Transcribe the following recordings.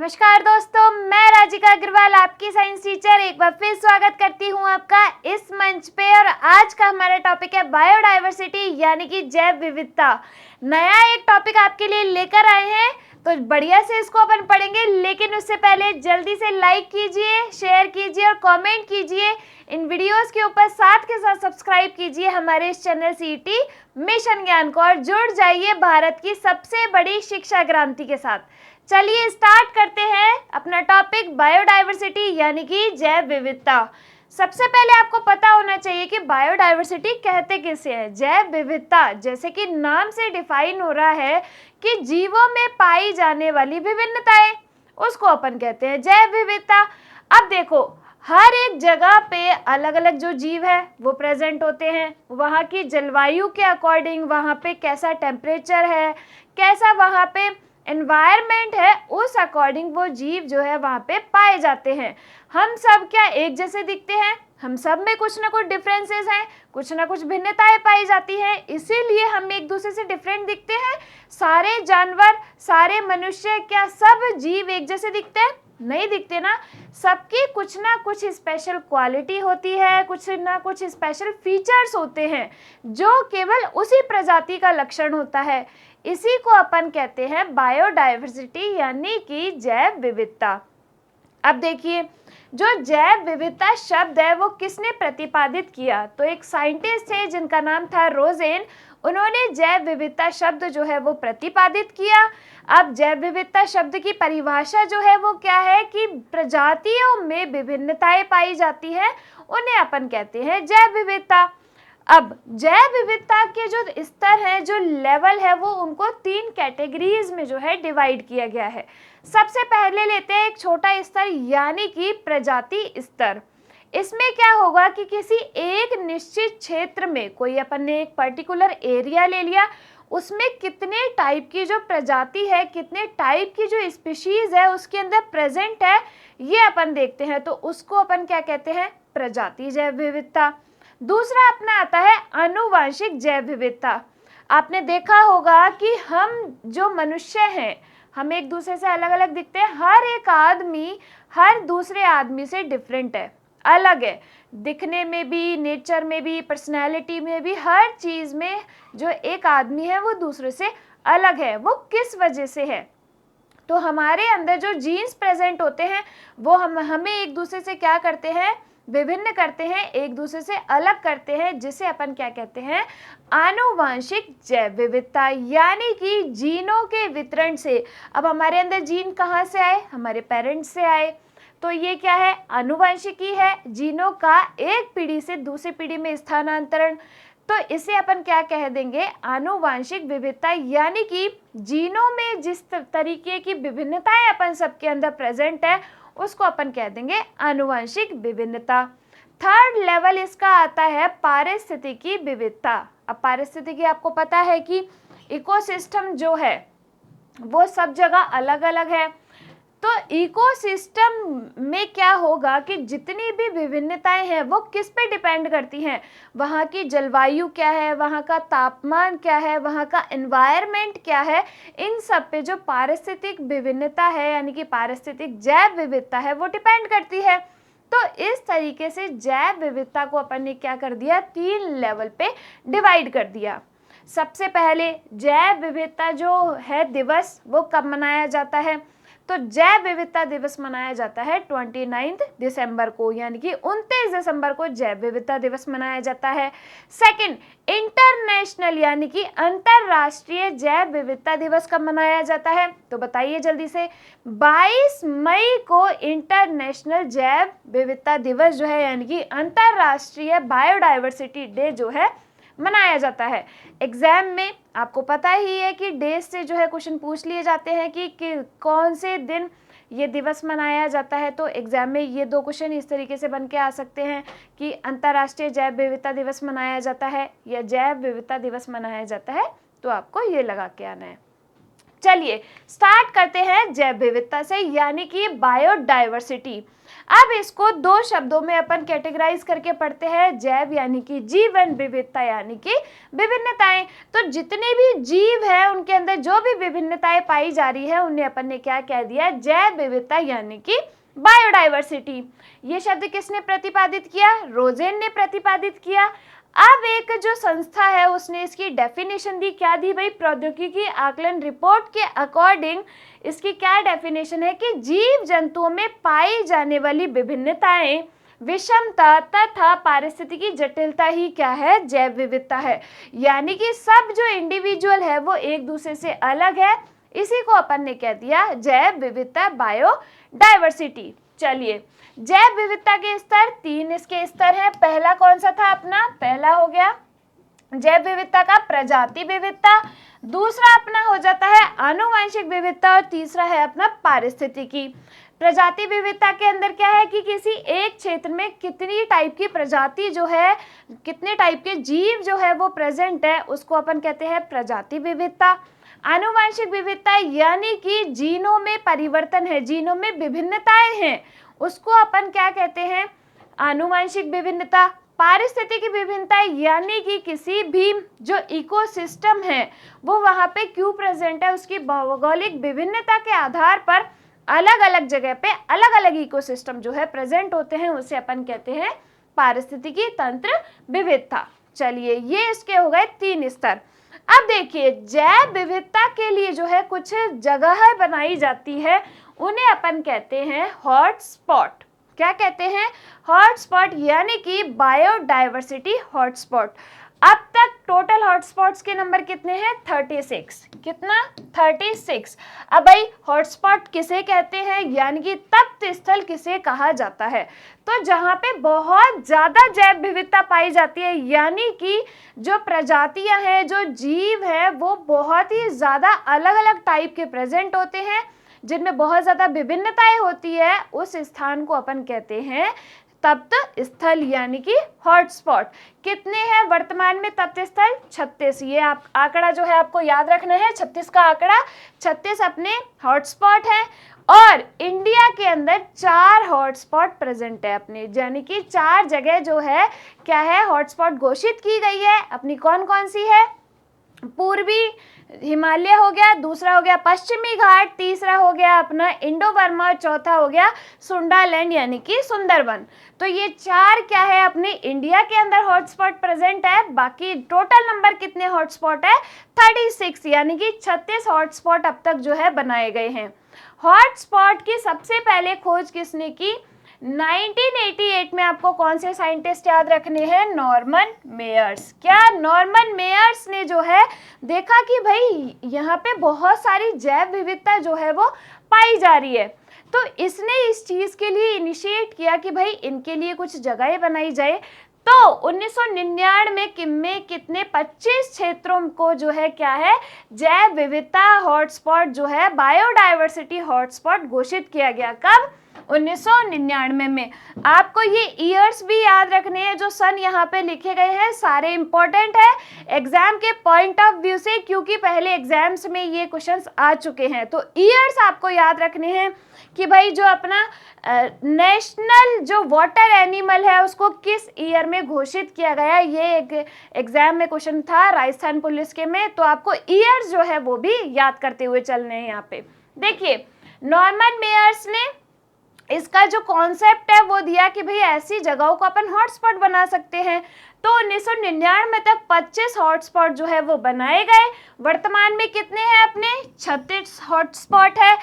नमस्कार दोस्तों, मैं राजिका अग्रवाल आपकी साइंस टीचर एक बार फिर स्वागत करती हूं आपका इस मंच पे। और आज का हमारा टॉपिक है बायोडायवर्सिटी यानी कि जैव विविधता। नया एक टॉपिक आपके लिए लेकर आए हैं, तो बढ़िया से इसको अपन पढ़ेंगे। लेकिन उससे पहले जल्दी से लाइक कीजिए, शेयर कीजिए और कमेंट कीजिए इन वीडियोस के ऊपर। साथ के साथ सब्सक्राइब कीजिए हमारे इस चैनल सीईटी मिशन ज्ञान को और जुड़ जाइए भारत की सबसे बड़ी शिक्षा क्रांति के साथ। चलिए स्टार्ट करते हैं अपना टॉपिक बायोडायवर्सिटी यानी कि जैव विविधता। सबसे पहले आपको पता होना चाहिए कि बायोडायवर्सिटी कहते किसे हैं। जैव विविधता जैसे कि नाम से डिफाइन हो रहा है कि जीवों में पाई जाने वाली विभिन्नताएं, उसको अपन कहते हैं जैव विविधता। अब देखो, हर एक जगह पे अलग अलग जो जीव है वो प्रेजेंट होते हैं। वहाँ की जलवायु के अकॉर्डिंग, वहाँ पे कैसा टेम्परेचर है, कैसा वहाँ पे एनवायरनमेंट है, उस अकॉर्डिंग वो जीव जो है वहाँ पे पाए जाते हैं। हम सब क्या एक जैसे दिखते हैं? हम सब में कुछ ना कुछ डिफरेंसेस हैं, कुछ ना कुछ भिन्नताएं पाई जाती हैं, इसीलिए हम एक दूसरे से डिफरेंट दिखते हैं। सारे जानवर, सारे मनुष्य, क्या सब जीव एक जैसे दिखते हैं? नहीं दिखते ना। सबकी कुछ ना कुछ स्पेशल क्वालिटी होती है, कुछ ना कुछ स्पेशल फीचर्स होते हैं जो केवल उसी प्रजाति का लक्षण होता है। इसी को अपन कहते हैं बायोडायवर्सिटी यानी कि जैव विविधता। अब देखिए, जो जैव विविधता शब्द है वो किसने प्रतिपादित किया? तो एक साइंटिस्ट थे जिनका नाम था रोजेन। उन्होंने जैव विविधता शब्द जो है वो प्रतिपादित किया। अब जैव विविधता शब्द की परिभाषा जो है वो क्या है कि प्रजातियों में विभिन्नताएं पाई जाती है, उन्हें अपन कहते हैं जैव विविधता। अब जैव विविधता के जो स्तर हैं, जो लेवल है, वो उनको 3 कैटेगरीज में जो है डिवाइड किया गया है। सबसे पहले लेते हैं एक छोटा स्तर यानी कि प्रजाति स्तर। इसमें क्या होगा कि किसी एक निश्चित क्षेत्र में, कोई अपन ने एक पर्टिकुलर एरिया ले लिया, उसमें कितने टाइप की जो प्रजाति है, कितने टाइप की जो स्पीशीज है उसके अंदर प्रेजेंट है, ये अपन देखते हैं। तो उसको अपन क्या कहते हैं? प्रजाति जैव विविधता। दूसरा अपना आता है आनुवांशिक जैव विविधता। आपने देखा होगा कि हम जो मनुष्य हैं, हम एक दूसरे से अलग अलग दिखते हैं। हर एक आदमी हर दूसरे आदमी से डिफरेंट है, अलग है, दिखने में भी, नेचर में भी, पर्सनैलिटी में भी, हर चीज़ में जो एक आदमी है वो दूसरे से अलग है। वो किस वजह से है? तो हमारे अंदर जो जीन्स प्रेजेंट होते हैं वो हमें एक दूसरे से क्या करते हैं? विभिन्न करते हैं, एक दूसरे से अलग करते हैं, जिसे अपन क्या कहते हैं? आनुवांशिक जैव विविधता यानी कि जीनों के वितरण से। अब हमारे अंदर जीन कहाँ से आए? हमारे पेरेंट्स से आए। तो ये क्या है? आनुवांशिकी है, जीनों का एक पीढ़ी से दूसरी पीढ़ी में स्थानांतरण। तो इसे अपन क्या कह देंगे? आनुवांशिक विविधता यानी कि जीनों में जिस तरीके की विभिन्नताएं अपन सबके अंदर प्रेजेंट है, उसको अपन कह देंगे आनुवांशिक विभिन्नता। थर्ड लेवल इसका आता है पारिस्थितिकी विविधता। अब पारिस्थितिकी आपको पता है कि इकोसिस्टम जो है वो सब जगह अलग अलग है। तो इकोसिस्टम में क्या होगा कि जितनी भी विभिन्नताएं हैं वो किस पे डिपेंड करती हैं? वहाँ की जलवायु क्या है, वहाँ का तापमान क्या है, वहाँ का एनवायरनमेंट क्या है, इन सब पे जो पारिस्थितिक विभिन्नता है यानी कि पारिस्थितिक जैव विविधता है वो डिपेंड करती है। तो इस तरीके से जैव विविधता को अपन ने क्या कर दिया? 3 लेवल पे डिवाइड कर दिया। सबसे पहले जैव विविधता जो है दिवस, वो कब मनाया जाता है? तो जैव विविधता दिवस मनाया जाता है 29 दिसंबर को, यानी कि 29 दिसंबर को जैव विविधता दिवस मनाया जाता है। सेकंड, इंटरनेशनल यानी कि अंतरराष्ट्रीय जैव विविधता दिवस कब मनाया जाता है? तो बताइए जल्दी से। 22 मई को इंटरनेशनल जैव विविधता दिवस जो है यानी कि अंतरराष्ट्रीय बायोडायवर्सिटी डे जो है मनाया जाता है। एग्जाम में आपको पता ही है कि डेज से जो है क्वेश्चन पूछ लिए जाते हैं कि कौन से दिन ये दिवस मनाया जाता है। तो एग्जाम में ये 2 क्वेश्चन इस तरीके से बन के आ सकते हैं कि अंतर्राष्ट्रीय जैव विविधता दिवस मनाया जाता है या जैव विविधता दिवस मनाया जाता है। तो आपको ये लगा के आना है। चलिए स्टार्ट करते हैं जैव विविधता से यानी कि बायोडायवर्सिटी। अब इसको दो शब्दों में अपन कैटेगराइज करके पढ़ते हैं, जैव यानी कि जीवन, विविधता यानी कि विभिन्नताएं। तो जितने भी जीव है उनके अंदर जो भी विभिन्नताएं पाई जा रही है उन्हें अपन ने क्या कह दिया, जैव विविधता यानी कि बायोडाइवर्सिटी। ये शब्द किसने प्रतिपादित किया, रोजेन ने प्रतिपादित किया। अब एक जो संस्था है उसने इसकी डेफिनेशन दी, क्या दी भाई, प्रौद्योगिकी आकलन रिपोर्ट के अकॉर्डिंग इसकी क्या डेफिनेशन है कि जीव जंतुओं में पाई जाने वाली विभिन्नताएं, विषमता तथा पारिस्थितिकी जटिलता ही क्या है, जैव विविधता है। यानी कि सब जो इंडिविजुअल है वो एक दूसरे से अलग है, इसी को अपन ने कह दिया जैव विविधता, बायोडाइवर्सिटी। चलिए, जैव विविधता के स्तर 3 इसके स्तर हैं। पहला कौन सा था अपना, पहला हो गया जैव विविधता का प्रजाति विविधता, दूसरा अपना हो जाता है आनुवंशिक विविधता और तीसरा है अपना पारिस्थितिकी। प्रजाति विविधता के अंदर क्या है कि किसी एक क्षेत्र में कितनी टाइप की प्रजाति जो है, कितने टाइप के जीव जो है वो प्रेजेंट है, उसको अपन कहते हैं प्रजाति विविधता। आनुवंशिक विविधता यानी कि जीनों में परिवर्तन है, जीनों में विभिन्नताएं हैं, उसको अपन क्या कहते हैं, आनुवंशिक विभिन्नता। पारिस्थितिकी विभिन्नता यानी कि किसी भी जो इकोसिस्टम है वो वहाँ पे क्यों प्रेजेंट है, उसकी भौगोलिक विभिन्नता के आधार पर अलग अलग जगह पे अलग अलग इकोसिस्टम जो है प्रेजेंट होते हैं, उसे अपन कहते हैं पारिस्थितिकी तंत्र विविधता। चलिए, ये इसके हो गए 3 स्तर। अब देखिए, जैव विविधता के लिए जो है कुछ जगह बनाई जाती है, उन्हें अपन कहते हैं हॉटस्पॉट। क्या कहते हैं, हॉटस्पॉट यानी कि बायोडाइवर्सिटी हॉटस्पॉट। अब तक टोटल हॉटस्पॉट्स के नंबर कितने हैं, 36। कितना, 36। अब भाई हॉटस्पॉट किसे कहते हैं, यानी कि तप्त स्थल किसे कहा जाता है, तो जहाँ पे बहुत ज्यादा जैव विविधता पाई जाती है, यानी कि जो प्रजातियां हैं, जो जीव है वो बहुत ही ज्यादा अलग अलग टाइप के प्रेजेंट होते हैं, जिनमें बहुत ज्यादा विभिन्नताएं होती है, उस स्थान को अपन कहते हैं तप्त स्थल यानी कि हॉटस्पॉट। कितने हैं वर्तमान में तप्त स्थल, 36। ये आप आंकड़ा जो है आपको याद रखना है, 36 का आंकड़ा, 36 अपने हॉटस्पॉट है। और इंडिया के अंदर 4 हॉटस्पॉट प्रेजेंट है अपने, यानी कि 4 जगह जो है क्या है, हॉटस्पॉट घोषित की गई है अपनी। कौन कौन सी है, पूर्वी हिमालय हो गया, दूसरा हो गया पश्चिमी घाट, तीसरा हो गया अपना इंडो बर्मा, चौथा हो गया सुंडालैंड यानी कि सुंदरवन। तो ये 4 क्या है अपने इंडिया के अंदर हॉटस्पॉट प्रेजेंट है। बाकी टोटल नंबर कितने हॉटस्पॉट है, 36, यानी कि 36 हॉटस्पॉट अब तक जो है बनाए गए हैं। हॉटस्पॉट की सबसे पहले खोज किसने की, 1988 में। आपको कौन से साइंटिस्ट याद रखने हैं, नॉर्मन मेयर्स। क्या, नॉर्मन मेयर्स ने जो है देखा कि भाई यहाँ पे बहुत सारी जैव विविधता जो है वो पाई जा रही है, तो इसने इस चीज के लिए इनिशिएट किया कि भाई इनके लिए कुछ जगहें बनाई जाए। तो 1999 में कितने 25 क्षेत्रों को जो है क्या है, जैव विविधता हॉटस्पॉट जो है बायोडाइवर्सिटी हॉटस्पॉट घोषित किया गया। कब, 1999 में। आपको ये ईयर्स भी याद रखने हैं, जो सन यहाँ पे लिखे गए हैं सारे इंपॉर्टेंट है एग्जाम के पॉइंट ऑफ व्यू से, क्योंकि पहले एग्जाम्स में ये क्वेश्चंस आ चुके हैं। तो ईयर्स आपको याद रखने हैं कि भाई जो अपना नेशनल जो वाटर एनिमल है उसको किस ईयर में घोषित किया गया, ये एक एग्जाम में क्वेश्चन था राजस्थान पुलिस के में। तो आपको ईयर्स जो है वो भी याद करते हुए चलने हैं यहाँ पे। देखिए, नॉर्मन मेयर्स ने इसका जो कॉन्सेप्ट है वो दिया कि भाई ऐसी जगहों को अपन हॉटस्पॉट बना सकते हैं। तो 1999 तक 25 हॉटस्पॉट जो है वो बनाए गए। वर्तमान में कितने हैं अपने, 36 हॉटस्पॉट है।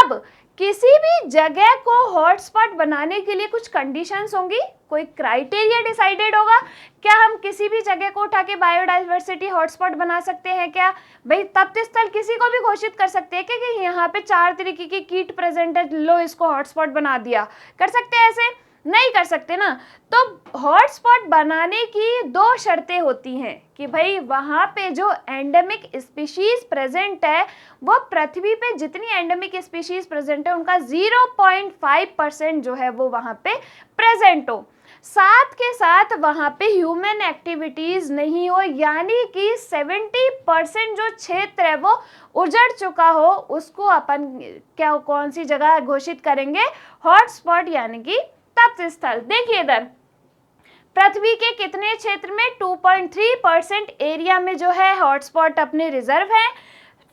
अब किसी भी जगह को हॉटस्पॉट बनाने के लिए कुछ कंडीशंस होंगी, कोई क्राइटेरिया डिसाइडेड होगा। क्या हम किसी भी जगह को उठा के बायोडाइवर्सिटी हॉटस्पॉट बना सकते हैं क्या, भाई तप्त स्थल किसी को भी घोषित कर सकते हैं कि यहाँ पे 4 तरीके की कीट प्रेजेंट है, लो इसको हॉटस्पॉट बना दिया, कर सकते हैं ऐसे, नहीं कर सकते ना। तो हॉटस्पॉट बनाने की 2 शर्तें होती हैं कि भाई वहाँ पे जो एंडेमिक स्पीशीज प्रेजेंट है वो पृथ्वी पे जितनी एंडेमिक स्पीशीज प्रेजेंट है उनका 0.5% जो है वो वहाँ पे प्रेजेंट हो। साथ के साथ वहाँ पे ह्यूमन एक्टिविटीज़ नहीं हो, यानी कि 70% जो क्षेत्र है वो उजड़ चुका हो, उसको अपन क्या कौन सी जगह घोषित करेंगे? हॉटस्पॉट यानी कि तप्त स्थल। देखिए इधर पृथ्वी के कितने क्षेत्र में 2.3% एरिया में जो है हॉटस्पॉट अपने रिजर्व है।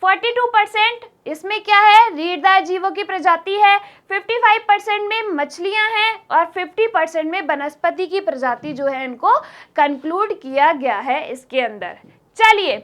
42% इसमें क्या है? रीढ़दार जीवों की प्रजाति है, 55% में मछलियां हैं और 50% में वनस्पति की प्रजाति जो है इनको कंक्लूड किया गया है इसके अंदर। चलिए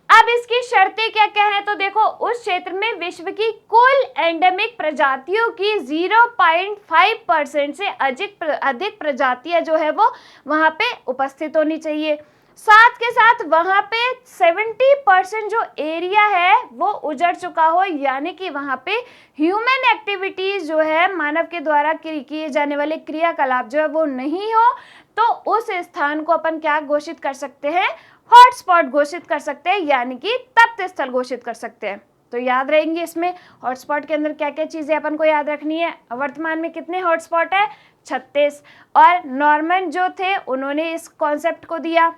अब इसकी शर्तें क्या क्या है? तो देखो उस क्षेत्र में विश्व की कुल एंडेमिक प्रजातियों की 0.5% से अधिक प्रजातियां जो है वो वहां पे उपस्थित होनी चाहिए। साथ के साथ वहां पे 70% जो एरिया है वो उजड़ चुका हो, यानी कि वहां पे ह्यूमन एक्टिविटीज जो है मानव के द्वारा किए जाने वाले क्रियाकलाप जो है वो नहीं हो, तो उस स्थान को अपन क्या घोषित कर सकते हैं? हॉटस्पॉट घोषित कर सकते हैं, यानी कि तप्त स्थल घोषित कर सकते हैं। तो याद रहेंगे इसमें हॉटस्पॉट के अंदर क्या क्या चीजें अपन को याद रखनी है। वर्तमान में कितने हॉटस्पॉट है? 36। और नॉर्मन जो थे उन्होंने इस कॉन्सेप्ट को दिया,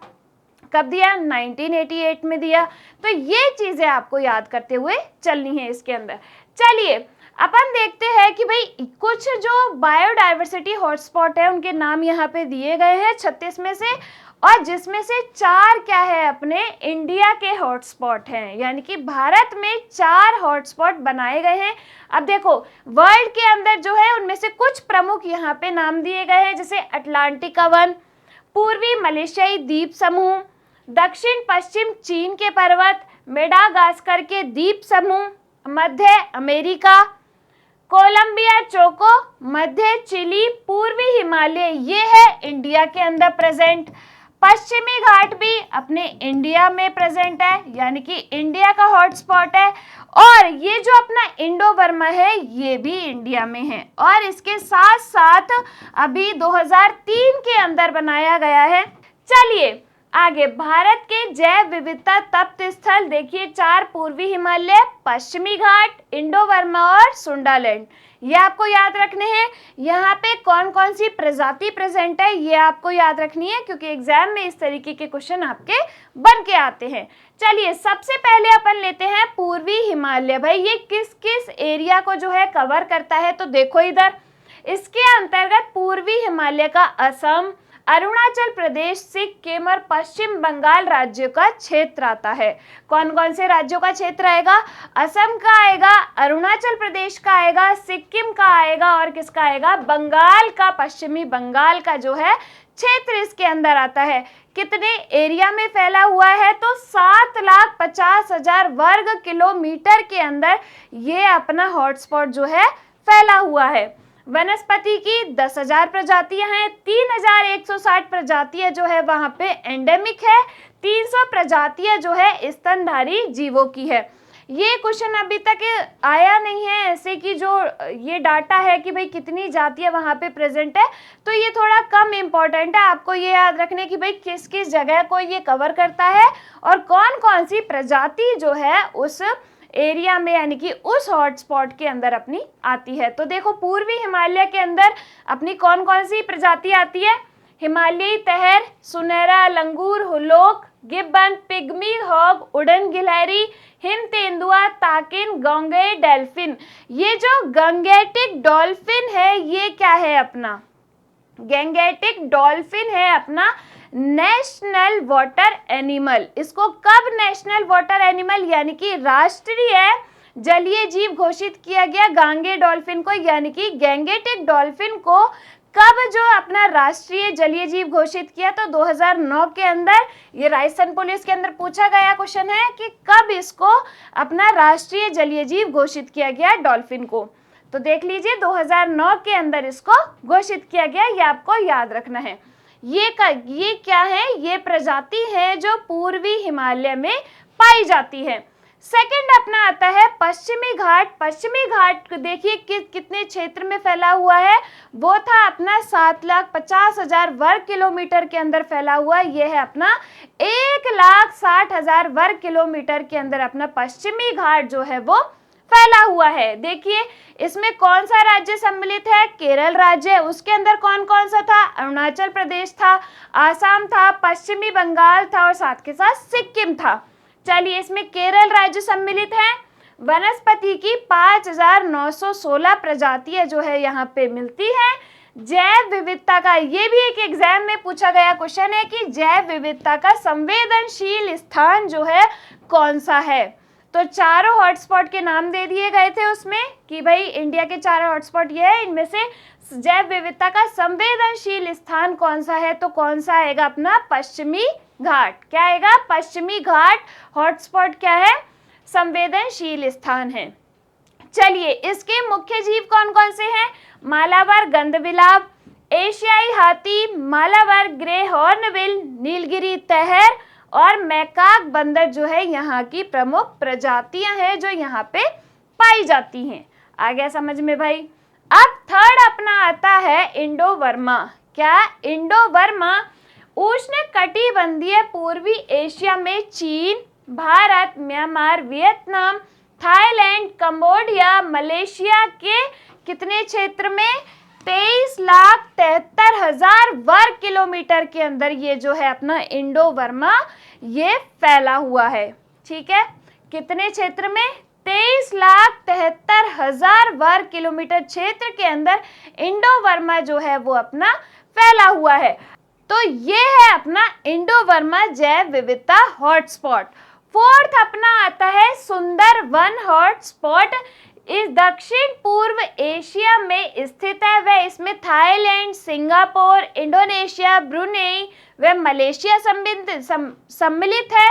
कब दिया? 1988 में दिया। तो ये चीजें आपको याद करते हुए चलनी है इसके अंदर। चलिए अपन देखते हैं कि भाई कुछ जो बायोडाइवर्सिटी हॉटस्पॉट है उनके नाम यहाँ पे दिए गए हैं 36 में से, और जिसमें से 4 क्या है? अपने इंडिया के हॉटस्पॉट हैं, यानी कि भारत में 4 हॉटस्पॉट बनाए गए हैं। अब देखो वर्ल्ड के अंदर जो है उनमें से कुछ प्रमुख यहाँ पे नाम दिए गए हैं, जैसे अटलांटिका वन, पूर्वी मलेशियाई द्वीप समूह, दक्षिण पश्चिम चीन के पर्वत, मेडागास्कर के द्वीप समूह, मध्य अमेरिका, कोलंबिया चोको, मध्य चिली, पूर्वी हिमालय, ये है इंडिया के अंदर प्रेजेंट। पश्चिमी घाट भी अपने इंडिया में प्रेजेंट है, यानी कि इंडिया का हॉटस्पॉट है। और ये जो अपना इंडो बर्मा है ये भी इंडिया में है, और इसके साथ साथ अभी 2003 के अंदर बनाया गया है। चलिए आगे भारत के जैव विविधता तप्त स्थल देखिए 4: पूर्वी हिमालय, पश्चिमी घाट, इंडो बर्मा और सुंडालैंड। ये आपको याद रखने हैं। यहाँ पे कौन कौन सी प्रजाति प्रेजेंट है ये आपको याद रखनी है, क्योंकि एग्जाम में इस तरीके के क्वेश्चन आपके बन के आते हैं। चलिए सबसे पहले अपन लेते हैं पूर्वी हिमालय। भाई ये किस किस एरिया को जो है कवर करता है? तो देखो इधर इसके अंतर्गत पूर्वी हिमालय का असम, अरुणाचल प्रदेश, सिक्किम और पश्चिम बंगाल राज्यों का क्षेत्र आता है। कौन कौन से राज्यों का क्षेत्र आएगा? असम का आएगा, अरुणाचल प्रदेश का आएगा, सिक्किम का आएगा और किसका आएगा? बंगाल का, पश्चिमी बंगाल का जो है क्षेत्र इसके अंदर आता है। कितने एरिया में फैला हुआ है? तो 7,50,000 वर्ग किलोमीटर के अंदर ये अपना हॉटस्पॉट जो है फैला हुआ है। वनस्पति की 10,000 प्रजातियां हैं, 3,160 प्रजातियां जो है वहां पे एंडेमिक है, 300 प्रजातियां जो है स्तनधारी जीवों की है। ये क्वेश्चन अभी तक आया नहीं है ऐसे कि जो ये डाटा है कि भाई कितनी जातियां वहां पे प्रेजेंट है, तो ये थोड़ा कम इम्पोर्टेंट है। आपको ये याद रखने की भाई किस किस जगह को ये कवर करता है और कौन कौन सी प्रजाति जो है उस एरिया में यानी कि उस हॉटस्पॉट के अंदर अपनी आती है। तो देखो पूर्वी हिमालय के अंदर अपनी कौन कौन सी प्रजाति आती है? हिमालयी तहर, सुनहरा लंगूर, हुलोक, गिब्बन, पिग्मी हॉग, उड़न गिलहरी, हिम तेंदुआ, ताकिन, गंगेय डॉल्फिन। ये जो गंगेटिक डॉल्फिन है ये क्या है? अपना गैंगेटिक डॉल्फिन है अपना नेशनल वाटर एनिमल। इसको कब नेशनल वाटर एनिमल यानी कि राष्ट्रीय जलीय जीव घोषित किया गया गांगे डॉल्फिन को, यानी कि गैंगेटिक डॉल्फिन को कब जो अपना राष्ट्रीय जलीय जीव घोषित किया? तो 2009 के अंदर। ये राजस्थान पुलिस के अंदर पूछा गया क्वेश्चन है कि कब इसको अपना राष्ट्रीय जलीय जीव घोषित किया गया डॉल्फिन को। तो देख लीजिए 2009 के अंदर इसको घोषित किया गया, ये आपको याद रखना है। ये क्या है? ये प्रजाति है जो पूर्वी हिमालय में पाई जाती है। सेकंड अपना आता है पश्चिमी घाट। पश्चिमी घाट देखिए कितने क्षेत्र में फैला हुआ है? वो था अपना 7,50,000 वर्ग किलोमीटर के अंदर फैला हुआ। ये है अपना 1,60,000 वर्ग किलोमीटर के अंदर अपना पश्चिमी घाट जो है वो फैला हुआ है। देखिए इसमें कौन सा राज्य सम्मिलित है? केरल राज्य। उसके अंदर कौन कौन सा था? अरुणाचल प्रदेश था, आसाम था, पश्चिमी बंगाल था और साथ के साथ सिक्किम था। चलिए इसमें केरल राज्य सम्मिलित है। वनस्पति की 5916 प्रजातियां जो है यहाँ पे मिलती है। जैव विविधता का, ये भी एक एग्जाम में पूछा गया क्वेश्चन है कि जैव विविधता का संवेदनशील स्थान जो है कौन सा है। तो चारों हॉटस्पॉट के नाम दे दिए गए थे उसमें कि भाई इंडिया के चारों हॉटस्पॉट ये है, इनमें से जैव विविधता का संवेदनशील स्थान कौन सा है? तो कौन सा आएगा अपना? पश्चिमी घाट। क्या आएगा? पश्चिमी घाट हॉटस्पॉट क्या है? संवेदनशील स्थान है। चलिए इसके मुख्य जीव कौन कौन से हैं? मालाबार गंधविलाप, एशियाई हाथी, मालाबार ग्रे हॉर्नबिल, नीलगिरी तहर और मैकाक बंदर जो है यहाँ की प्रमुख प्रजातियां हैं जो यहाँ पे पाई जाती हैं। आ गया समझ में भाई? अब थर्ड अपना आता है इंडो वर्मा। क्या? इंडो वर्मा उष्ण कटिबंधीय पूर्वी एशिया में चीन, Bharat, Myanmar, Vietnam, Thailand, Cambodia, Malaysia के कितने क्षेत्र में? 23,73,000 वर्ग किलोमीटर के अंदर ये जो है अपना इंडो वर्मा ये फैला हुआ है। ठीक है, कितने क्षेत्र में? 23,73,000 वर्ग किलोमीटर क्षेत्र के अंदर इंडो वर्मा जो है वो अपना फैला हुआ है। तो ये है अपना इंडो वर्मा जैव विविधता हॉटस्पॉट। फोर्थ अपना आता है सुंदरवन हॉटस्पॉट। इस दक्षिण पूर्व एशिया में स्थित है। वह इसमें थाईलैंड, सिंगापुर, इंडोनेशिया, ब्रुनेई व मलेशिया सम्मिलित है।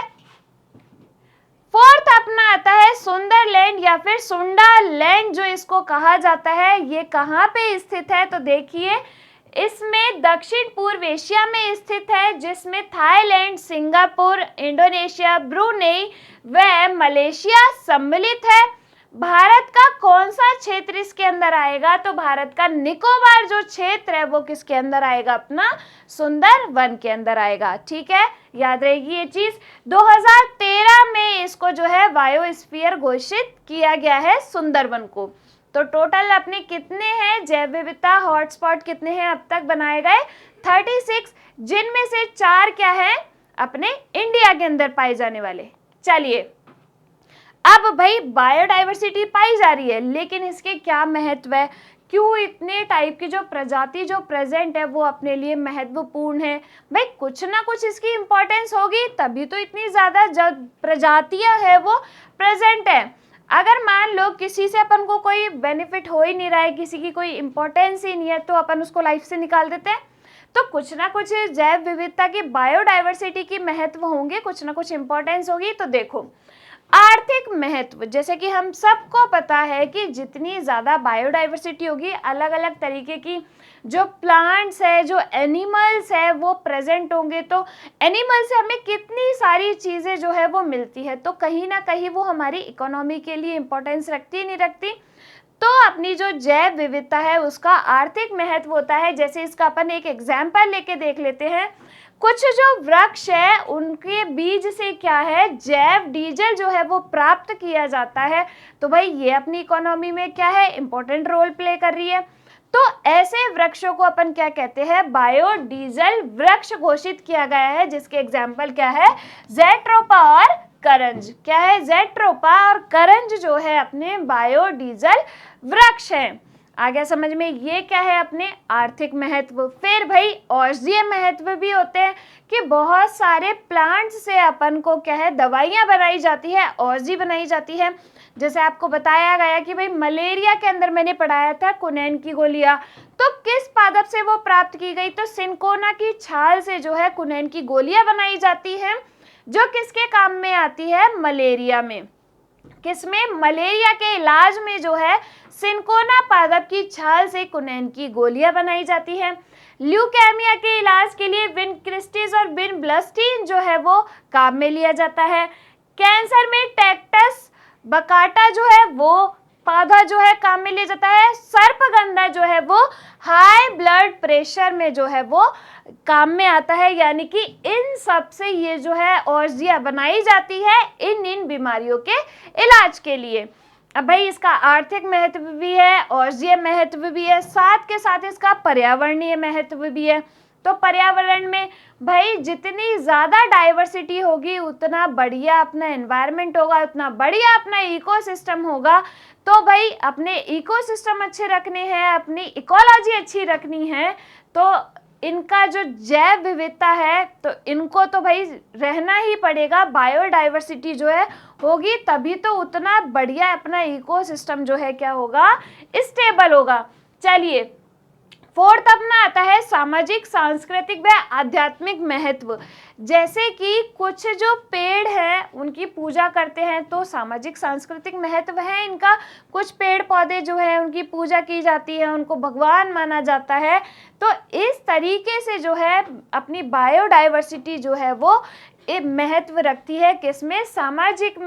फोर्थ अपना आता है सुंदरलैंड या फिर सुंडालैंड जो इसको कहा जाता है। ये कहाँ पे स्थित है? तो देखिए इसमें दक्षिण पूर्व एशिया में स्थित है, जिसमें थाईलैंड, सिंगापुर, इंडोनेशिया, ब्रुनेई व मलेशिया सम्मिलित है। भारत का कौन सा क्षेत्र इसके अंदर आएगा? तो भारत का निकोबार जो क्षेत्र है वो किसके अंदर आएगा? अपना सुंदरवन के अंदर आएगा। ठीक है, याद रहेगी ये चीज। 2013 में इसको जो है बायोस्फीयर घोषित किया गया है सुंदरवन को। तो टोटल अपने कितने हैं जैव विविधता हॉटस्पॉट कितने हैं अब तक बनाए गए? 36, जिनमें से 4 क्या है? अपने इंडिया के अंदर पाए जाने वाले। चलिए अब भाई बायोडाइवर्सिटी पाई जा रही है, लेकिन इसके क्या महत्व है? क्यों इतने टाइप की जो प्रजाति जो प्रेजेंट है वो अपने लिए महत्वपूर्ण है? भाई कुछ ना कुछ इसकी इंपॉर्टेंस होगी, तभी तो इतनी ज्यादा जो प्रजातियां है वो प्रेजेंट है। अगर मान लो किसी से अपन को कोई बेनिफिट हो ही नहीं रहा है, किसी की कोई इंपॉर्टेंस ही नहीं है, तो अपन उसको लाइफ से निकाल देते हैं। तो कुछ ना कुछ जैव विविधता की बायोडाइवर्सिटी की महत्व होंगे, कुछ ना कुछ इंपॉर्टेंस होगी। तो देखो आर्थिक महत्व, जैसे कि हम सबको पता है कि जितनी ज़्यादा बायोडाइवर्सिटी होगी, अलग अलग तरीके की जो प्लांट्स है, जो एनिमल्स है वो प्रेजेंट होंगे, तो एनिमल से हमें कितनी सारी चीज़ें जो है वो मिलती है। तो कहीं ना कहीं वो हमारी इकोनॉमी के लिए इम्पोर्टेंस रखती नहीं रखती। तो अपनी जो जैव विविधता है उसका आर्थिक महत्व होता है। जैसे इसका अपन एक एग्जाम्पल लेके देख लेते हैं। कुछ जो वृक्ष है उनके बीज से क्या है, जैव डीजल जो है वो प्राप्त किया जाता है। तो भाई ये अपनी इकोनॉमी में क्या है, इंपॉर्टेंट रोल प्ले कर रही है। तो ऐसे वृक्षों को अपन क्या कहते हैं, बायोडीजल वृक्ष घोषित किया गया है, जिसके एग्जाम्पल क्या है, ज़ेट्रोपा और करंज। क्या है, ज़ेट्रोपा और करंज जो है अपने बायोडीजल वृक्ष हैं। आ गया समझ में? ये क्या है, अपने आर्थिक महत्व। फिर भाई औषधीय महत्व भी होते हैं कि बहुत सारे प्लांट्स से अपन को क्या है, दवाइयाँ बनाई जाती है, औषधि बनाई जाती है। जैसे आपको बताया गया कि भाई मलेरिया के अंदर मैंने पढ़ाया था कुनैन की गोलियां, तो किस पादप से वो प्राप्त की गई, तो सिनकोना की छाल से जो है कुनैन की गोलियां बनाई जाती हैं, जो किसके काम में आती है, मलेरिया में। किसमें, मलेरिया के इलाज में जो है सिनकोना पादप की छाल से कुनैन की गोलियां बनाई जाती हैं। ल्यूकेमिया के इलाज के लिए विनक्रिस्टिस और विनब्लस्टिन जो है वो काम में लिया जाता है। कैंसर में टेक्टस बकाटा जो है वो पौधा जो है काम में लिया जाता है। सर्पगंधा जो है वो हाई ब्लड प्रेशर में जो है वो काम में आता है। यानी कि इन सब से ये जो है औषधियाँ बनाई जाती है इन बीमारियों के इलाज के लिए। अब भाई इसका आर्थिक महत्व भी है, औषधीय महत्व भी है, साथ के साथ इसका पर्यावरणीय महत्व भी है। तो पर्यावरण में भाई जितनी ज़्यादा डाइवर्सिटी होगी उतना बढ़िया अपना एनवायरनमेंट होगा, उतना बढ़िया अपना इकोसिस्टम होगा। तो भाई अपने इकोसिस्टम अच्छे रखने हैं, अपनी इकोलॉजी अच्छी रखनी है, तो इनका जो जैव विविधता है तो इनको तो भाई रहना ही पड़ेगा। बायोडाइवर्सिटी जो है होगी तभी तो उतना बढ़िया अपना इकोसिस्टम जो है क्या होगा, स्टेबल होगा। चलिए फोर्थ अपना आता है सामाजिक, सांस्कृतिक व आध्यात्मिक महत्व। जैसे कि कुछ जो पेड़ हैं उनकी पूजा करते हैं तो सामाजिक सांस्कृतिक महत्व है इनका। कुछ पेड़ पौधे जो है उनकी पूजा की जाती है, उनको भगवान माना जाता है। तो इस तरीके से जो है अपनी बायोडाइवर्सिटी जो है वो एक महत्व रखती है, किसमें, सामाजिक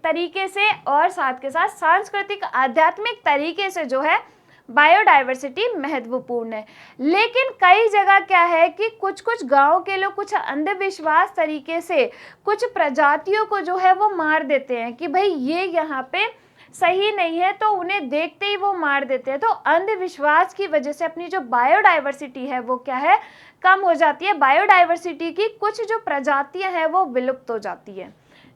तरीके से और साथ के साथ सांस्कृतिक आध्यात्मिक तरीके से जो है बायोडाइवर्सिटी महत्वपूर्ण है। लेकिन कई जगह क्या है कि कुछ कुछ गांव के लोग कुछ अंधविश्वास तरीके से कुछ प्रजातियों को जो है वो मार देते हैं कि भाई ये यहाँ पे सही नहीं है, तो उन्हें देखते ही वो मार देते हैं। तो अंधविश्वास की वजह से अपनी जो बायोडाइवर्सिटी है वो क्या है, कम हो जाती है। बायोडाइवर्सिटी की कुछ जो प्रजातियां हैं वो विलुप्त हो जाती है।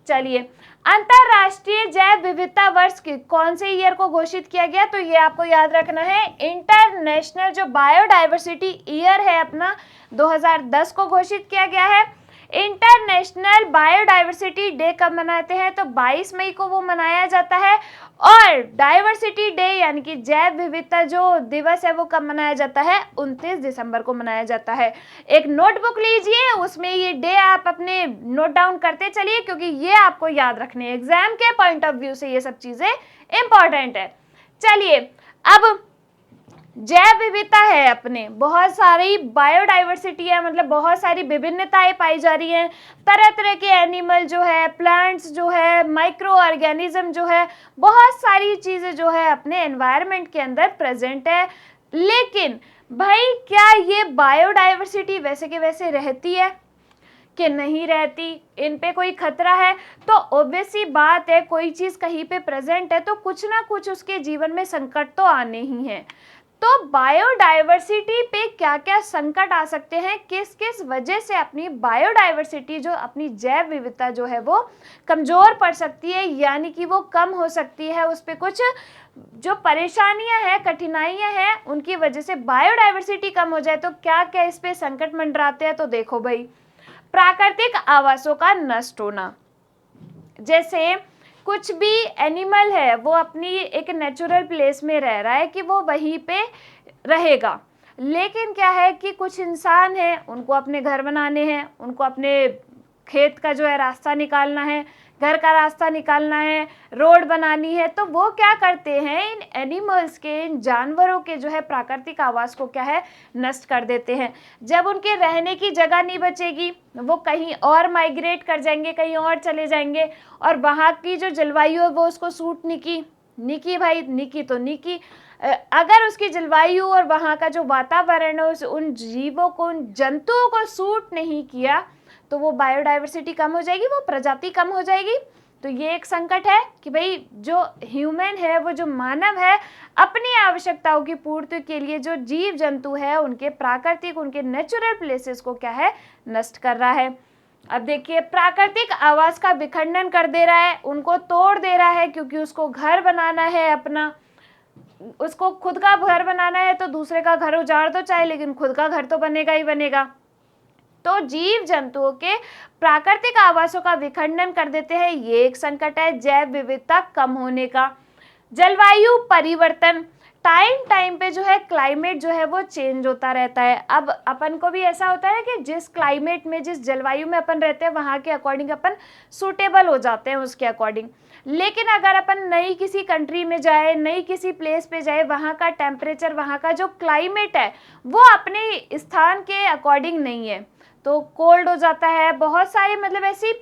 चलिए अंतरराष्ट्रीय जैव विविधता वर्ष की कौन से ईयर को घोषित किया गया, तो ये आपको याद रखना है, इंटरनेशनल जो बायोडाइवर्सिटी ईयर है अपना 2010 को घोषित किया गया है। इंटरनेशनल बायोडाइवर्सिटी डे कब मनाते हैं, तो 22 मई को वो मनाया जाता है। और डाइवर्सिटी डे यानी कि जैव विविधता जो दिवस है वो कब मनाया जाता है, 29 दिसंबर को मनाया जाता है। एक नोटबुक लीजिए, उसमें ये डे आप अपने नोट डाउन करते चलिए, क्योंकि ये आपको याद रखने एग्जाम के पॉइंट ऑफ व्यू से ये सब चीजें इंपॉर्टेंट है। चलिए अब जैव विविधता है अपने, बहुत सारी बायोडाइवर्सिटी है, मतलब बहुत सारी विभिन्नताएं पाई जा रही हैं। तरह तरह के एनिमल जो है, प्लांट्स जो है, माइक्रो ऑर्गेनिज्म जो है, बहुत सारी चीज़ें जो है अपने एनवायरनमेंट के अंदर प्रेजेंट है। लेकिन भाई क्या ये बायोडाइवर्सिटी वैसे के वैसे रहती है कि नहीं रहती, इन पे कोई खतरा है, तो ऑब्वियस सी बात है कोई चीज़ कहीं पे प्रेजेंट है तो कुछ ना कुछ उसके जीवन में संकट तो आने ही हैं। तो बायोडाइवर्सिटी पे क्या क्या संकट आ सकते हैं, किस किस वजह से अपनी बायोडाइवर्सिटी जो अपनी जैव विविधता जो है वो कमज़ोर पड़ सकती है, यानी कि वो कम हो सकती है, उस पर कुछ जो परेशानियां हैं, कठिनाइयां हैं, उनकी वजह से बायोडाइवर्सिटी कम हो जाए तो क्या क्या इस पे संकट मंडराते हैं। तो देखो भाई, प्राकृतिक आवासों का नष्ट होना, जैसे कुछ भी एनिमल है वो अपनी एक नेचुरल प्लेस में रह रहा है कि वो वहीं पे रहेगा, लेकिन क्या है कि कुछ इंसान हैं उनको अपने घर बनाने हैं, उनको अपने खेत का जो है रास्ता निकालना है, घर का रास्ता निकालना है, रोड बनानी है, तो वो क्या करते हैं, इन एनिमल्स के, इन जानवरों के जो है प्राकृतिक आवास को क्या है, नष्ट कर देते हैं। जब उनके रहने की जगह नहीं बचेगी वो कहीं और माइग्रेट कर जाएंगे, कहीं और चले जाएंगे, और वहाँ की जो जलवायु है वो उसको सूट नहीं की भाई, निकी तो निकी। अगर उसकी जलवायु और वहाँ का जो वातावरण है उन जीवों को, उन जंतुओं को सूट नहीं किया तो वो बायोडाइवर्सिटी कम हो जाएगी, वो प्रजाति कम हो जाएगी। तो ये एक संकट है कि भाई जो ह्यूमन है, वो जो मानव है, अपनी आवश्यकताओं की पूर्ति के लिए जो जीव जंतु है उनके प्राकृतिक, उनके नेचुरल प्लेसेस को क्या है, नष्ट कर रहा है। अब देखिए, प्राकृतिक आवास का विखंडन कर दे रहा है, उनको तोड़ दे रहा है, क्योंकि उसको घर बनाना है अपना, उसको खुद का घर बनाना है तो दूसरे का घर उजाड़ दो चाहे, लेकिन खुद का घर तो बनेगा ही बनेगा। तो जीव जंतुओं के प्राकृतिक आवासों का विखंडन कर देते हैं, ये एक संकट है जैव विविधता कम होने का। जलवायु परिवर्तन, टाइम पे जो है क्लाइमेट जो है वो चेंज होता रहता है। अब अपन को भी ऐसा होता है कि जिस क्लाइमेट में, जिस जलवायु में अपन रहते हैं वहाँ के अकॉर्डिंग अपन सूटेबल हो जाते हैं उसके अकॉर्डिंग। लेकिन अगर अपन नई किसी कंट्री में जाए, नई किसी प्लेस पे जाए, वहाँ का टेम्परेचर, वहाँ का जो क्लाइमेट है वो अपने स्थान के अकॉर्डिंग नहीं है, तो कोल्ड हो जाता है, बहुत सारी मतलब ऐसी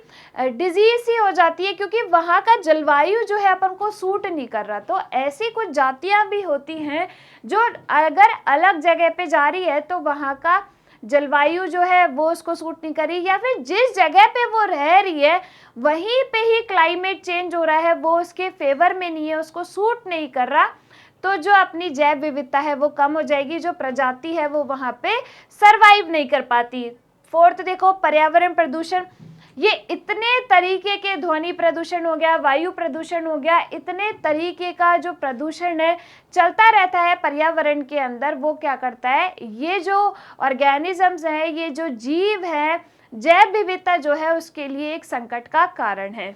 डिजीज सी हो जाती है, क्योंकि वहाँ का जलवायु जो है अपन को सूट नहीं कर रहा। तो ऐसी कुछ जातियाँ भी होती हैं जो अगर अलग जगह पे जा रही है तो वहाँ का जलवायु जो है वो उसको सूट नहीं कर रही, या फिर जिस जगह पे वो रह रही है वहीं पे ही क्लाइमेट चेंज हो रहा है, वो उसके फेवर में नहीं है, उसको सूट नहीं कर रहा, तो जो अपनी जैव विविधता है वो कम हो जाएगी, जो प्रजाति है वो वहां पे सरवाइव नहीं कर पाती। फोर्थ देखो, पर्यावरण प्रदूषण। ये इतने तरीके के ध्वनि प्रदूषण हो गया, वायु प्रदूषण हो गया, इतने तरीके का जो प्रदूषण है चलता रहता है पर्यावरण के अंदर, वो क्या करता है, ये जो ऑर्गेनिजम्स हैं, ये जो जीव हैं, जैव विविधता जो है उसके लिए एक संकट का कारण है।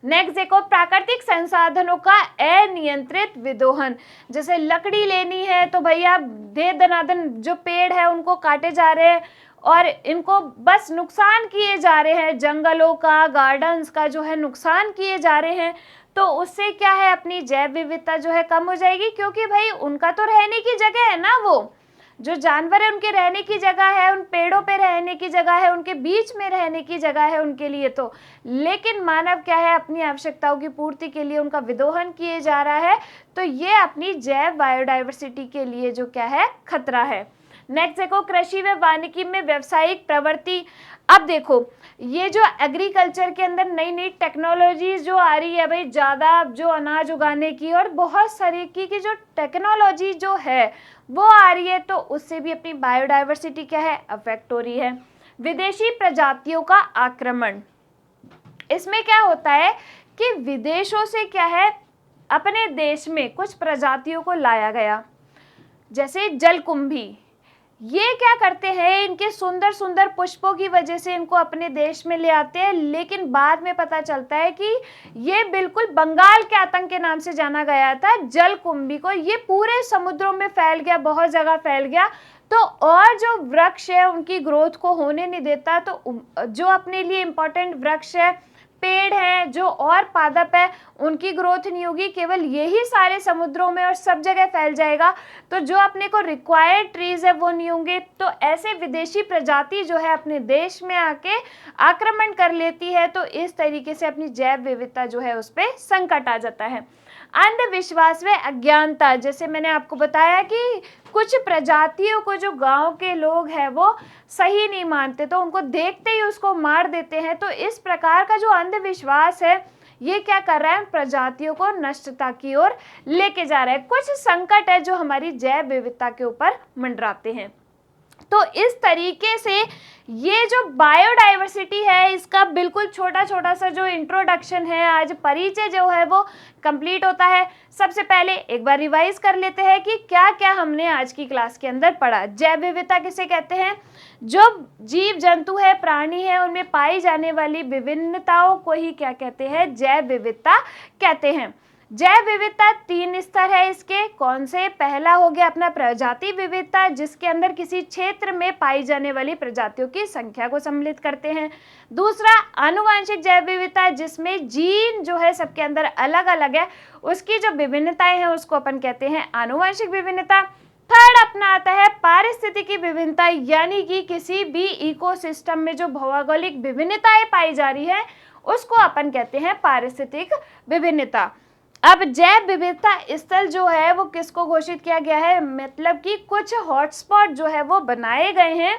नेक्स्ट देखो, प्राकृतिक संसाधनों का अनियंत्रित विदोहन। जैसे लकड़ी लेनी है तो भैया दे दनादन जो पेड़ है उनको काटे जा रहे हैं और इनको बस नुकसान किए जा रहे हैं, जंगलों का, गार्डन्स का जो है नुकसान किए जा रहे हैं। तो उससे क्या है, अपनी जैव विविधता जो है कम हो जाएगी, क्योंकि भाई उनका तो रहने की जगह है ना, वो जो जानवर है उनके रहने की जगह है, उन पेड़ों पे रहने की जगह है, उनके बीच में रहने की जगह है उनके लिए तो। लेकिन मानव क्या है, अपनी आवश्यकताओं की पूर्ति के लिए उनका विदोहन किए जा रहा है, तो ये अपनी जैव बायोडाइवर्सिटी के लिए जो क्या है, खतरा है। नेक्स्ट देखो, कृषि व वानिकी में व्यावसायिक प्रवृत्ति। अब देखो, ये जो एग्रीकल्चर के अंदर नई नई टेक्नोलॉजीज जो आ रही है भाई, ज़्यादा जो अनाज उगाने की और बहुत सारी की जो टेक्नोलॉजी जो है वो आ रही है, तो उससे भी अपनी बायोडाइवर्सिटी क्या है, अफेक्ट हो रही है। विदेशी प्रजातियों का आक्रमण। इसमें क्या होता है कि विदेशों से क्या है, अपने देश में कुछ प्रजातियों को लाया गया, जैसे जलकुंभी। ये क्या करते हैं, इनके सुंदर सुंदर पुष्पों की वजह से इनको अपने देश में ले आते हैं, लेकिन बाद में पता चलता है कि ये बिल्कुल बंगाल के आतंक के नाम से जाना गया था जलकुंभी को। ये पूरे समुद्रों में फैल गया, बहुत जगह फैल गया, तो और जो वृक्ष है उनकी ग्रोथ को होने नहीं देता। तो जो अपने लिए इम्पोर्टेंट वृक्ष है, पेड़ है, जो और पादप है, उनकी ग्रोथ नहीं होगी, केवल यही सारे समुद्रों में और सब जगह फैल जाएगा। तो जो अपने को रिक्वायर्ड ट्रीज है वो नहीं होंगे, तो ऐसे विदेशी प्रजाति जो है अपने देश में आके आक्रमण कर लेती है, तो इस तरीके से अपनी जैव विविधता जो है उस पर संकट आ जाता है। अंधविश्वास व अज्ञानता। जैसे मैंने आपको बताया कि कुछ प्रजातियों को जो गांव के लोग हैं वो सही नहीं मानते, तो उनको देखते ही उसको मार देते हैं। तो इस प्रकार का जो अंधविश्वास है ये क्या कर रहा है, प्रजातियों को नष्टता की ओर लेके जा रहा है। कुछ संकट है जो हमारी जैव विविधता के ऊपर मंडराते हैं। तो इस तरीके से ये जो बायोडाइवर्सिटी है इसका बिल्कुल छोटा छोटा सा जो इंट्रोडक्शन है, आज परिचय जो है वो कंप्लीट होता है। सबसे पहले एक बार रिवाइज कर लेते हैं कि क्या क्या हमने आज की क्लास के अंदर पढ़ा। जैव विविधता किसे कहते हैं, जो जीव जंतु है, प्राणी है, उनमें पाई जाने वाली विभिन्नताओं को ही क्या कहते हैं, जैव विविधता कहते हैं। जैव विविधता 3 स्तर है इसके। कौन से, पहला हो गया अपना प्रजाति विविधता, जिसके अंदर किसी क्षेत्र में पाई जाने वाली प्रजातियों की संख्या को सम्मिलित करते हैं। दूसरा आनुवांशिक जैव विविधता, जिसमें जीन जो है सबके अंदर अलग अलग है, उसकी जो विभिन्नताएं हैं उसको अपन कहते हैं आनुवांशिक विभिन्नता। थर्ड अपना आता है पारिस्थितिकी विभिन्नता, यानी कि किसी भी इकोसिस्टम में जो भौगोलिक विभिन्नताएं पाई जा रही है उसको अपन कहते हैं पारिस्थितिक विभिन्नता। अब जैव विविधता स्थल जो है वो किसको घोषित किया गया है, मतलब कि कुछ हॉटस्पॉट जो है वो बनाए गए हैं।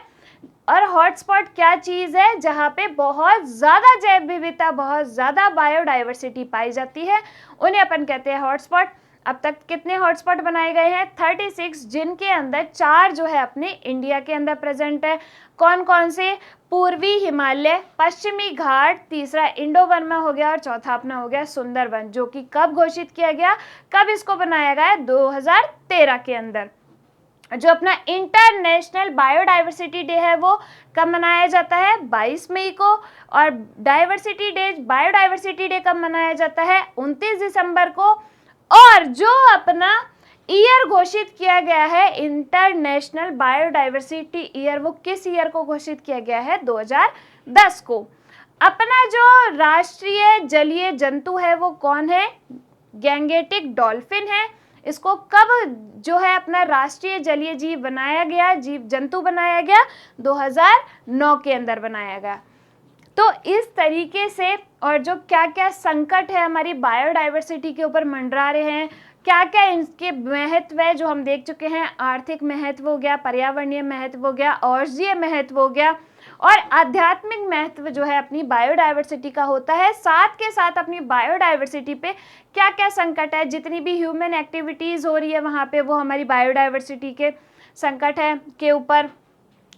और हॉटस्पॉट क्या चीज़ है, जहाँ पे बहुत ज़्यादा जैव विविधता, बहुत ज़्यादा बायोडाइवर्सिटी पाई जाती है, उन्हें अपन कहते हैं हॉटस्पॉट। अब तक कितने हॉटस्पॉट बनाए गए हैं, 36, जिनके अंदर 4 जो है अपने इंडिया के अंदर प्रेजेंट है। कौन कौन से, पूर्वी हिमालय, पश्चिमी घाट, तीसरा इंडो बर्मा हो गया और चौथा अपना हो गया सुंदरबन, जो कि कब घोषित किया गया, कब इसको बनाया गया, 2013 के अंदर। जो अपना इंटरनेशनल बायोडाइवर्सिटी डे है वो कब मनाया जाता है, 22 मई को। और डाइवर्सिटी डे, बायोडाइवर्सिटी डे कब मनाया जाता है, 29 दिसंबर को। और जो अपना ईयर घोषित किया गया है इंटरनेशनल बायोडाइवर्सिटी ईयर, वो किस ईयर को घोषित किया गया है, 2010 को। अपना जो राष्ट्रीय जलीय जंतु है वो कौन है, गैंगेटिक डॉल्फिन है। इसको कब जो है अपना राष्ट्रीय जलीय जीव बनाया गया, जीव जंतु बनाया गया, 2009 के अंदर बनाया गया। तो इस तरीके से, और जो क्या क्या संकट है हमारी बायोडाइवर्सिटी के ऊपर मंडरा रहे हैं, क्या क्या इनके महत्व है जो हम देख चुके हैं। आर्थिक महत्व हो गया, पर्यावरणीय महत्व हो गया, औषधीय महत्व हो गया, और आध्यात्मिक महत्व जो है अपनी बायोडायवर्सिटी का होता है। साथ के साथ अपनी बायोडायवर्सिटी पे क्या क्या संकट है, जितनी भी ह्यूमन एक्टिविटीज़ हो रही है वहाँ पे, वो हमारी बायोडायवर्सिटी के संकट है के ऊपर।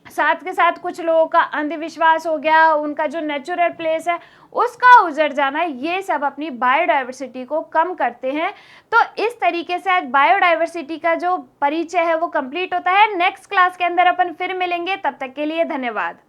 साथ के साथ कुछ लोगों का अंधविश्वास हो गया, उनका जो नेचुरल प्लेस है उसका उजड़ जाना, ये सब अपनी बायोडायवर्सिटी को कम करते हैं। तो इस तरीके से आज बायोडायवर्सिटी का जो परिचय है वो कंप्लीट होता है। नेक्स्ट क्लास के अंदर अपन फिर मिलेंगे, तब तक के लिए धन्यवाद।